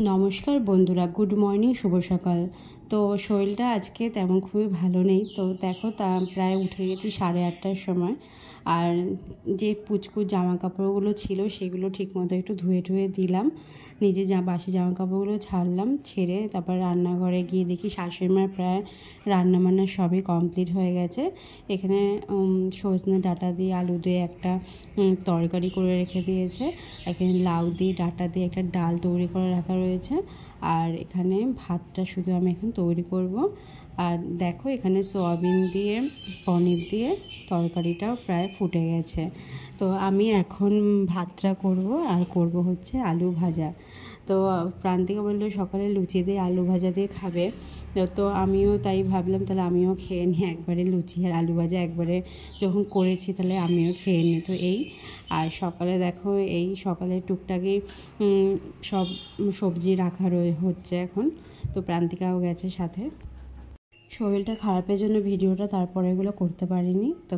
নমস্কার বন্ধুরা, good morning, শুভ সকাল। তো শরীরটা আজকে তেমন খুবই ভালো নেই। তো দেখো তা প্রায় উঠে গেছি 8:30টার সময়। আর যে পুচকু জামা কাপড়গুলো ছিল সেগুলো ঠিকমতো একটু ধুয়ে টুয়ে দিলাম। নিজে বাসি জামা কাপড়গুলো ছাড়লাম, ছেড়ে তারপর রান্নাঘরে গিয়ে দেখি শাশুড়ি মার প্রায় রান্নাবান্না সবই কমপ্লিট হয়ে গেছে। এখানে সজনে ডাঁটা দিয়ে আলু দিয়ে একটা তরকারি করে রেখে দিয়েছে। এখানে লাউ দিয়ে ডাঁটা দিয়ে একটা ডাল তৈরি করে রাখা রয়েছে। আর এখানে ভাতটা শুধু আমি এখন তৈরি করব। আর দেখো এখানে সয়াবিন দিয়ে পনির দিয়ে তরকারিটাও প্রায় ফুটে গেছে। তো আমি এখন ভাতটা করব, আর করব হচ্ছে আলু ভাজা। তো প্রান্তিকা বললো সকালে লুচি দিয়ে আলু ভাজা দিয়ে খাবে। তো আমিও তাই ভাবলাম তাহলে আমিও খেয়ে নিই একবারে, লুচি আর আলু ভাজা একবারে যখন করেছি তাহলে আমিও খেয়ে নিই। তো এই আর সকালে দেখো এই সকালে টুকটাকি সব সবজি রাখা হচ্ছে এখন। তো প্রান্তিকাও গেছে সাথে। শরীরটা খারাপের জন্য ভিডিওটা তারপরে এগুলো করতে পারিনি। তো